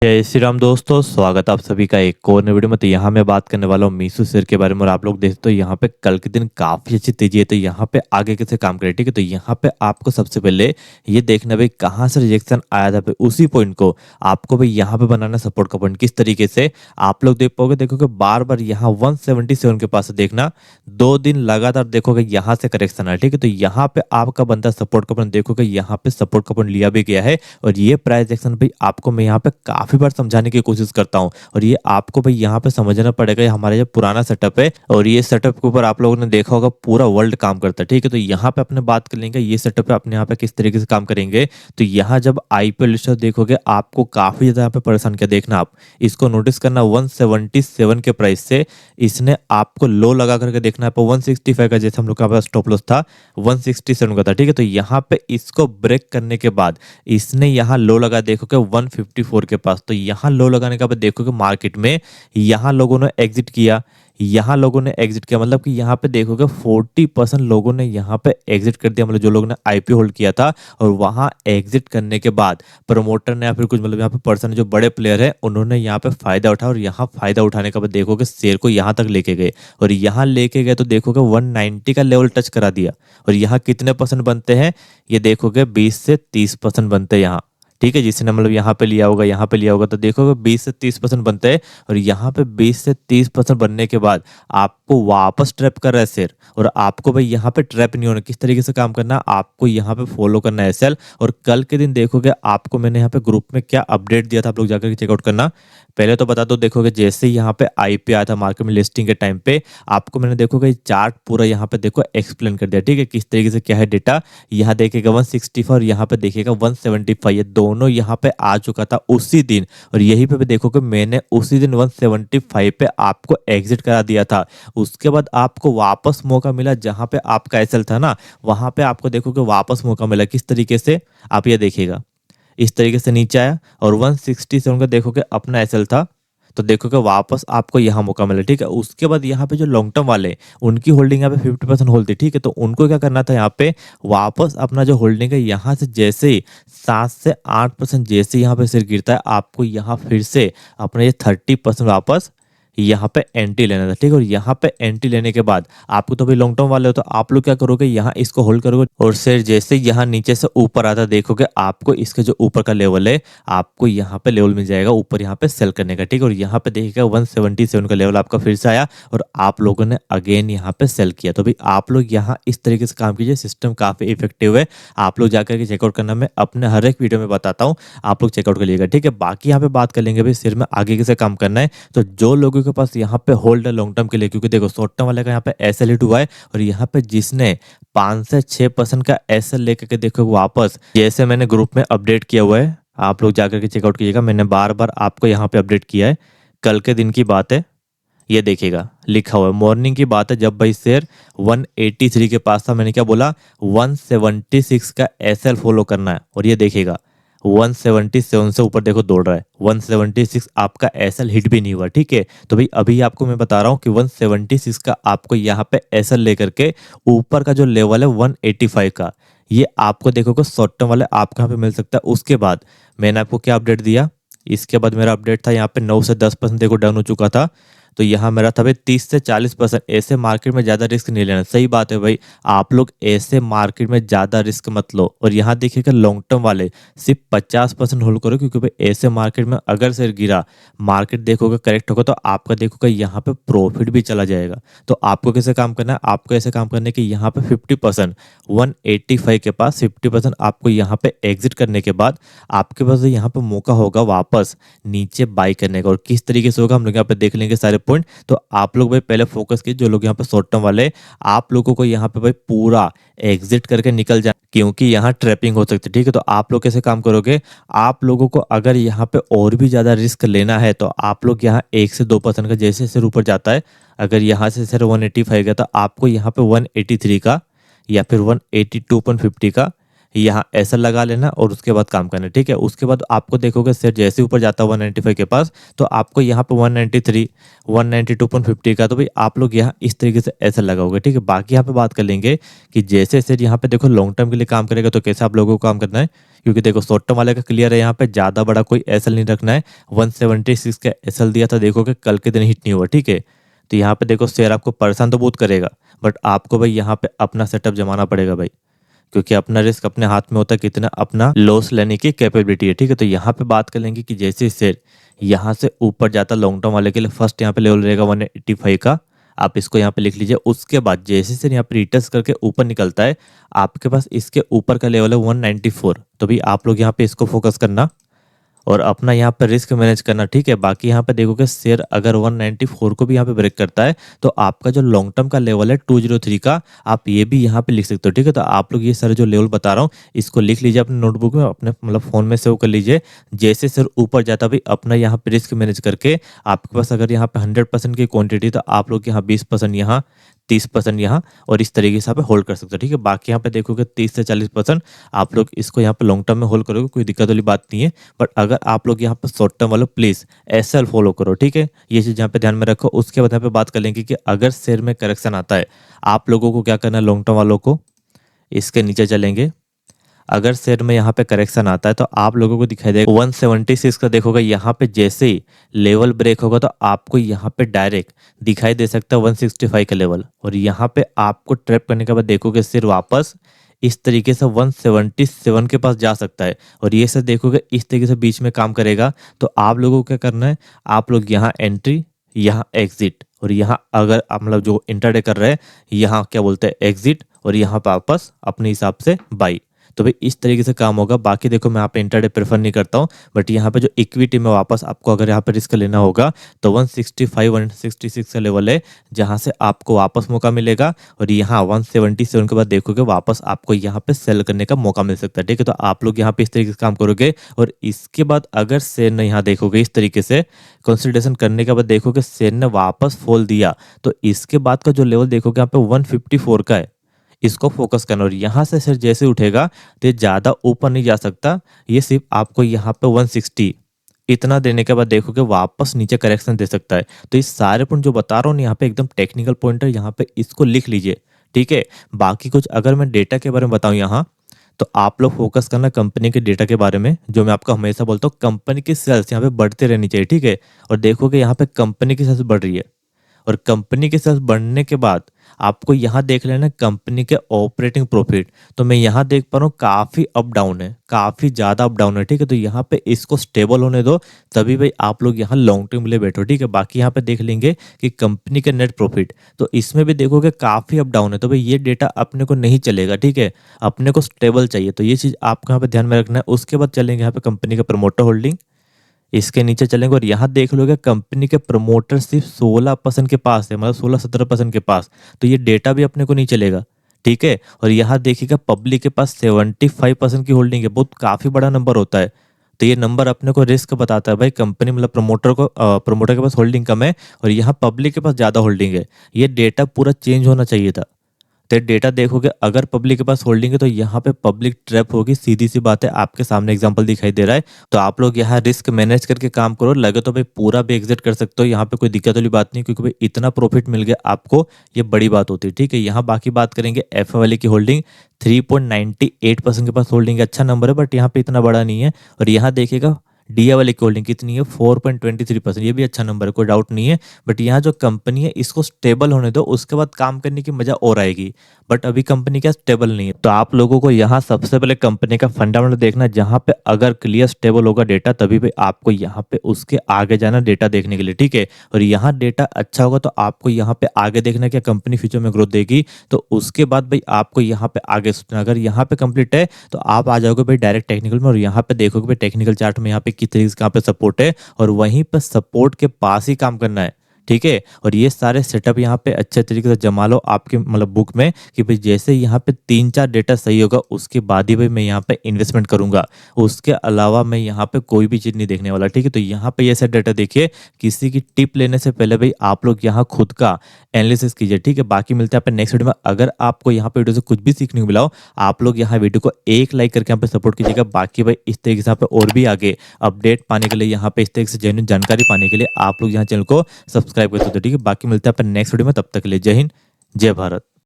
जय श्री राम दोस्तों, स्वागत है आप सभी का एक और नई वीडियो में। तो यहाँ मैं बात करने वाला हूँ मीशो शेयर के बारे में। और आप लोग देखते हो यहाँ पे कल के दिन काफी अच्छी तेजी है। तो यहाँ पे आगे कैसे काम करे, ठीक है। तो यहाँ पे आपको सबसे पहले ये देखना भाई कहाँ से रिजेक्शन आया था, भाई उसी पॉइंट को आपको भाई यहाँ पे बनाना सपोर्ट का पॉइंट। किस तरीके से आप लोग देख पाओगे, देखोगे बार बार यहाँ 177 के पास देखना 2 दिन लगातार देखोगे यहाँ से करेक्शन है, ठीक है। तो यहाँ पे आपका बनता सपोर्ट का पॉइंट, देखोगे यहाँ पे सपोर्ट का पॉइंट लिया भी गया है। और ये प्राइस एक्शन भाई आपको मैं यहाँ पे काफी बार समझाने की कोशिश करता हूँ। और ये आपको भाई यहाँ पे समझना पड़ेगा, ये हमारा जो पुराना सेटअप है और ये सेटअप के ऊपर आप लोगों ने देखा होगा पूरा वर्ल्ड काम करता है, ठीक है। तो यहाँ पे अपने बात कर लेंगे ये सेटअप पे अपने यहाँ पे किस तरीके से काम करेंगे। तो यहाँ जब आईपीएल लिस्टर देखोगे आपको काफी ज्यादा यहाँ पे परेशान किया। देखना आप इसको नोटिस करना 177 के प्राइस से इसने आपको लो लगा करके देखना है 165 का, जैसे हम लोग का पास स्टॉप लॉस था 167 का था, ठीक है। तो यहाँ पे इसको ब्रेक करने के बाद इसने यहाँ लो लगा देखोगे 154 के पास। तो यहाँ लो लगाने के बाद देखोगे मार्केट में यहाँ लोगों ने एग्जिट किया, यहाँ लोगों ने एग्जिट किया, मतलब कि यहाँ पे देखोगे 40% लोगों ने यहाँ पे एग्जिट कर दिया, मतलब जो लोगों ने आईपीओ होल्ड किया था। और वहाँ एग्जिट करने के बाद प्रमोटर ने या फिर कुछ मतलब यहाँ पे पर्सन जो बड़े प्लेयर है उन्होंने यहाँ पे फायदा उठाया। और यहाँ फायदा उठाने के बाद देखोगे शेयर को यहाँ तक लेके गए। और यहाँ लेके गए तो देखोगे 190 का लेवल टच करा दिया। और यहाँ कितने परसेंट बनते हैं, ये देखोगे 20 से 30% बनते हैं यहाँ, ठीक है। जिसने मतलब यहाँ पे लिया होगा यहाँ पे लिया होगा तो देखोगे 20 से 30% बनते हैं। और यहाँ पे 20 से 30% बनने के बाद आपको वापस ट्रैप कर रहा है शेयर। और आपको भाई यहाँ पे ट्रैप नहीं होना, किस तरीके से काम करना, आपको यहाँ पे फॉलो करना है सेल। और कल के दिन देखोगे आपको मैंने यहाँ पे ग्रुप में क्या अपडेट दिया था, आप लोग जाकर चेकआउट करना। पहले तो बता दो, देखोगे जैसे ही यहाँ पे आईपी आया था मार्केट में लिस्टिंग के टाइम पे आपको मैंने देखोगे चार्ट पूरा यहाँ पे देखो एक्सप्लेन कर दिया, ठीक है। किस तरीके से क्या है डेटा, यहाँ देखेगा 165 और यहाँ पे देखेगा 175, ये दोनों यहाँ पे आ चुका था उसी दिन। और यही पे भी देखोगे मैंने उसी दिन 175 पे आपको एग्जिट करा दिया था। उसके बाद आपको वापस मौका मिला, जहां पे आपका एसएल था ना वहां पे आपको देखोगे वापस मौका मिला। किस तरीके से आप ये देखिएगा, इस तरीके से नीचे आया और 167 का देखोगे अपना एसएल था, तो देखोगे वापस आपको यहाँ मौका मिला, ठीक है। उसके बाद यहाँ पे जो लॉन्ग टर्म वाले उनकी होल्डिंग यहाँ पे 50% होल्ड थी, ठीक है। तो उनको क्या करना था, यहाँ पे वापस अपना जो होल्डिंग है यहाँ से जैसे ही 7 से 8% जैसे यहाँ पे शेयर गिरता है आपको यहाँ फिर से अपना ये 30% वापस यहाँ पे एंट्री लेना था, ठीक है। और यहाँ पे एंट्री लेने के बाद आपको तो भाई लॉन्ग टर्म वाले हो तो आप लोग क्या करोगे, यहाँ इसको होल्ड करोगे और शेयर जैसे यहाँ नीचे से ऊपर आता देखोगे आपको इसके जो ऊपर का लेवल है आपको यहाँ पे लेवल मिल जाएगा ऊपर यहाँ पे सेल करने का, ठीक है। और यहाँ पे देखिएगा 177 का लेवल आपका फिर से आया और आप लोगों ने अगेन यहाँ पे सेल किया। तो भाई आप लोग यहाँ इस तरीके से काम कीजिए, सिस्टम काफी इफेक्टिव है। आप लोग जाकर के चेकआउट करना, मैं अपने हर एक वीडियो में बताता हूँ, आप लोग चेकआउट करिएगा, ठीक है। बाकी यहाँ पे बात कर लेंगे भाई शेयर में आगे कैसे काम करना है। तो जो लोगों के पास यहाँ पे होल्ड है लॉन्ग टर्म के लिए, क्योंकि देखो शॉर्ट टर्म वाले का यहाँ पे एसएल हिट हुआ है और यहाँ पे जिसने 5 से 6% का एसएल लेकर के देखो वापस, जैसे मैंने ग्रुप में अपडेट किया हुआ है आप लोग जाकर के चेकआउट कीजिएगा, मैंने बार बार आपको यहाँ पे अपडेट किया है। कल के दिन की बात है, ये देखिएगा लिखा हुआ है मॉर्निंग की बात है, जब भाई शेयर 183 के पास था मैंने क्या बोला 176 का एसएल फॉलो करना है। और ये देखिएगा 177 से ऊपर देखो दौड़ रहा है, 176 आपका एसएल हिट भी नहीं हुआ, ठीक है। तो भाई अभी आपको मैं बता रहा हूँ कि 176 का आपको यहाँ पे एसएल लेकर के ऊपर का जो लेवल है 185 का, ये आपको देखोगे शॉर्ट टर्म वाले आपको यहाँ पे मिल सकता है। उसके बाद मैंने आपको क्या अपडेट दिया, इसके बाद मेरा अपडेट था यहाँ पे 9 से 10% देखो डाउन हो चुका था। तो यहाँ मेरा था भाई 30 से 40%। ऐसे मार्केट में ज़्यादा रिस्क नहीं लेना, सही बात है भाई, आप लोग ऐसे मार्केट में ज़्यादा रिस्क मत लो। और यहाँ देखिएगा लॉन्ग टर्म वाले सिर्फ 50% होल्ड करो, क्योंकि भाई ऐसे मार्केट में अगर शेयर गिरा मार्केट देखोगे करेक्ट होगा तो आपका देखोगे यहाँ पे प्रॉफिट भी चला जाएगा। तो आपको कैसे काम करना है, आपको ऐसे काम करने के यहाँ पे 50% 185 के पास 50% आपको यहाँ पे एग्जिट करने के बाद आपके पास यहाँ पे मौका होगा वापस नीचे बाई करने का। और किस तरीके से होगा हम लोग यहाँ पे देख लेंगे सारे पॉइंट। तो आप लोग भाई पहले फोकस कीजिए, जो लोग यहाँ पे शॉर्ट टर्म वाले आप लोगों को यहाँ पे भाई पूरा एग्जिट करके निकल जाए, क्योंकि यहाँ ट्रैपिंग हो सकती है, ठीक है। तो आप लोग कैसे काम करोगे, आप लोगों को अगर यहाँ पे और भी ज्यादा रिस्क लेना है तो आप लोग यहाँ 1 से 2% का जैसे शेयर ऊपर जाता है, अगर यहाँ से शेयर 185 गया तो आपको यहाँ पे 183 का या फिर 182.50 का यहाँ ऐसा लगा लेना और उसके बाद काम करना, ठीक है। उसके बाद आपको देखोगे शेयर जैसे ऊपर जाता है 195 के पास, तो आपको यहाँ पे 193 192.50 का, तो भाई आप लोग यहाँ इस तरीके से ऐसा लगाओगे, ठीक है। बाकी यहाँ पे बात कर लेंगे कि जैसे शेयर यहाँ पे देखो लॉन्ग टर्म के लिए काम करेगा तो कैसे आप लोगों को काम करना है, क्योंकि देखो शॉर्ट टर्म वाले का क्लियर है, यहाँ पे ज़्यादा बड़ा कोई एसएल नहीं रखना है। 176 का एसएल दिया था, देखोगे कल के दिन हिट नहीं हुआ, ठीक है। तो यहाँ पे देखो शेयर आपको परेशान तो बहुत करेगा, बट आपको भाई यहाँ पे अपना सेटअप जमाना पड़ेगा भाई, क्योंकि अपना रिस्क अपने हाथ में होता है, कितना अपना लॉस लेने की कैपेबिलिटी है, ठीक है। तो यहाँ पे बात कर लेंगे कि जैसे शेयर यहाँ से ऊपर जाता लॉन्ग टर्म वाले के लिए फर्स्ट यहाँ पे लेवल रहेगा 185 का, आप इसको यहाँ पे लिख लीजिए। उसके बाद जैसे शेयर यहाँ पे रिटर्स करके ऊपर निकलता है, आपके पास इसके ऊपर का लेवल है 194, तो भाई आप लोग यहाँ पे इसको फोकस करना और अपना यहाँ पे रिस्क मैनेज करना, ठीक है। बाकी यहाँ पे देखोगे शेयर अगर 194 को भी यहाँ पे ब्रेक करता है तो आपका जो लॉन्ग टर्म का लेवल है 203 का, आप ये भी यहाँ पे लिख सकते हो, ठीक है। तो आप लोग ये सारे जो लेवल बता रहा हूँ इसको लिख लीजिए अपने नोटबुक में, अपने मतलब फोन में सेव कर लीजिए। जैसे शेयर ऊपर जाता भाई अपना यहाँ पे रिस्क मैनेज करके, आपके पास अगर यहाँ पे 100% की क्वांटिटी तो आप लोग यहाँ 20% यहाँ 30% यहाँ और इस तरीके से आप होल्ड कर सकते हो, ठीक है। बाकी यहाँ पे देखोगे 30 से 40% आप लोग इसको यहाँ पे लॉन्ग टर्म में होल्ड करोगे, कोई दिक्कत वाली बात नहीं है। बट अगर आप लोग यहाँ पे शॉर्ट टर्म वालों प्लीज एसएल फॉलो करो, ठीक है। ये चीज यहाँ पे ध्यान में रखो। उसके बाद यहाँ पे बात कर लेंगे कि अगर शेयर में करेक्शन आता है आप लोगों को क्या करना है, लॉन्ग टर्म वालों को इसके नीचे चलेंगे। अगर शेयर में यहाँ पे करेक्शन आता है तो आप लोगों को दिखाई देगा 176 का, देखोगे यहाँ पे जैसे ही लेवल ब्रेक होगा तो आपको यहाँ पे डायरेक्ट दिखाई दे सकता है 165 का लेवल, और यहाँ पे आपको ट्रैप करने के बाद देखोगे शेयर वापस इस तरीके से 177 के पास जा सकता है, और ये सर देखोगे इस तरीके से बीच में काम करेगा। तो आप लोगों को क्या करना है, आप लोग यहाँ एंट्री, यहाँ एग्जिट, और यहाँ अगर आप मतलब जो इंटरडे कर रहे हैं यहाँ क्या बोलते हैं एग्जिट, और यहाँ पे वापस अपने हिसाब से बाई। तो भाई इस तरीके से काम होगा। बाकी देखो मैं यहाँ पे इंटरडे प्रेफर नहीं करता हूँ, बट यहाँ पे जो इक्विटी में वापस आपको अगर यहाँ पे रिस्क लेना होगा तो 165 166 का लेवल है जहाँ से आपको वापस मौका मिलेगा, और यहाँ 177 के बाद देखोगे वापस आपको यहाँ पे सेल करने का मौका मिल सकता है, ठीक है। तो आप लोग यहाँ पे इस तरीके से काम करोगे, और इसके बाद अगर शेयर ने यहाँ देखोगे इस तरीके से कंसिडरेशन करने के बाद देखोगे शेयर ने वापस फॉल दिया, तो इसके बाद का जो लेवल देखोगे यहाँ पे 154 का है, इसको फोकस करना। और यहाँ से सर जैसे उठेगा तो ये ज़्यादा ऊपर नहीं जा सकता, ये सिर्फ आपको यहाँ पे 160 इतना देने के बाद देखोगे वापस नीचे करेक्शन दे सकता है। तो इस सारे पॉइंट जो बता रहा हूँ यहाँ पे एकदम टेक्निकल पॉइंट है, यहाँ पे इसको लिख लीजिए, ठीक है। बाकी कुछ अगर मैं डेटा के बारे में बताऊँ यहाँ, तो आप लोग फोकस करना कंपनी के डेटा के बारे में, जो मैं आपको हमेशा बोलता हूँ कंपनी की सेल्स यहाँ पे बढ़ते रहनी चाहिए, ठीक है। और देखोगे यहाँ पे कंपनी की सेल्स बढ़ रही है, और कंपनी के सेल्स बढ़ने के बाद आपको यहाँ देख लेना कंपनी के ऑपरेटिंग प्रॉफिट, तो मैं यहाँ देख पा रहा हूँ काफ़ी अप डाउन है, काफ़ी ज़्यादा अप डाउन है, ठीक है। तो यहाँ पे इसको स्टेबल होने दो, तभी भाई आप लोग यहाँ लॉन्ग टर्म के लिए बैठो, ठीक है। बाकी यहाँ पे देख लेंगे कि कंपनी के नेट प्रॉफिट, तो इसमें भी देखोगे काफ़ी अप डाउन है, तो भाई ये डेटा अपने को नहीं चलेगा, ठीक है। अपने को स्टेबल चाहिए, तो ये चीज़ आपको यहाँ पे ध्यान में रखना है। उसके बाद चलेंगे यहाँ पे कंपनी का प्रमोटर होल्डिंग, इसके नीचे चलेंगे और यहाँ देख लोगे कंपनी के प्रमोटर सिर्फ 16% के पास है, मतलब 16-17% के पास, तो ये डेटा भी अपने को नहीं चलेगा, ठीक है। और यहाँ देखिएगा पब्लिक के पास 75% की होल्डिंग है, बहुत काफ़ी बड़ा नंबर होता है। तो ये नंबर अपने को रिस्क बताता है भाई कंपनी मतलब प्रमोटर के पास होल्डिंग कम है और यहाँ पब्लिक के पास ज़्यादा होल्डिंग है, ये डेटा पूरा चेंज होना चाहिए था। तो डेटा देखोगे अगर पब्लिक के पास होल्डिंग है तो यहाँ पे पब्लिक ट्रैप होगी, सीधी सी बात है, आपके सामने एग्जांपल दिखाई दे रहा है। तो आप लोग यहाँ रिस्क मैनेज करके काम करो, लगे तो भाई पूरा भी एग्जिट कर सकते हो, यहाँ पे कोई दिक्कत वाली बात नहीं, क्योंकि भाई इतना प्रॉफिट मिल गया आपको, ये बड़ी बात होती है, ठीक है। यहाँ बाकी बात करेंगे एफ वाले की होल्डिंग 3.98% के पास होल्डिंग है, अच्छा नंबर है, बट यहाँ पे इतना बड़ा नहीं है। और यहाँ देखिएगा डीए वाले की होल्डिंग कितनी है 4.23%, ये भी अच्छा नंबर है, कोई डाउट नहीं है। बट यहाँ जो कंपनी है इसको स्टेबल होने दो, उसके बाद काम करने की मजा और आएगी, बट अभी कंपनी क्या स्टेबल नहीं है। तो आप लोगों को यहाँ सबसे पहले कंपनी का फंडामेंटल देखना, जहाँ पे अगर क्लियर स्टेबल होगा डेटा तभी भी आपको यहाँ पे उसके आगे जाना डेटा देखने के लिए, ठीक है। और यहाँ डेटा अच्छा होगा तो आपको यहाँ पे आगे देखना क्या कंपनी फ्यूचर में ग्रोथ देगी, तो उसके बाद भाई आपको यहाँ पे आगे सोचना। अगर यहाँ पे कंप्लीट है तो आप आ जाओगे भाई डायरेक्ट टेक्निकल में, और यहाँ पे देखोगे भाई टेक्निकल चार्ट में यहाँ पे किस तरीके से कहाँ पे सपोर्ट है, और वहीं पे सपोर्ट के पास ही काम करना है, ठीक है। और ये सारे सेटअप यहाँ पे अच्छे तरीके से जमा लो आपके मतलब बुक में कि भाई जैसे यहाँ पे 3-4 डेटा सही होगा उसके बाद ही भाई मैं यहाँ पे इन्वेस्टमेंट करूंगा। उसके अलावा मैं यहाँ पे कोई भी चीज़ नहीं देखने वाला, ठीक है। तो यहाँ पे ये सब डेटा देखिए, किसी की टिप लेने से पहले भाई आप लोग यहाँ खुद का एनालिसिस कीजिए, ठीक है। बाकी मिलते हैं आपके नेक्स्ट वीडियो में। अगर आपको यहाँ पे वीडियो से कुछ भी सीखने को मिला हो, आप लोग यहाँ वीडियो को एक लाइक करके यहाँ पे सपोर्ट कीजिएगा। बाकी भाई इस तरीके से यहाँ पे और भी आगे अपडेट पाने के लिए, यहाँ पे इस तरीके से जेन्युइन जानकारी पाने के लिए आप लोग यहाँ चैनल को सब्सक्राइब कर सकते हो, ठीक है। बाकी मिलते हैं अपन नेक्स्ट वीडियो में, तब तक के लिए जय हिंद, जय भारत।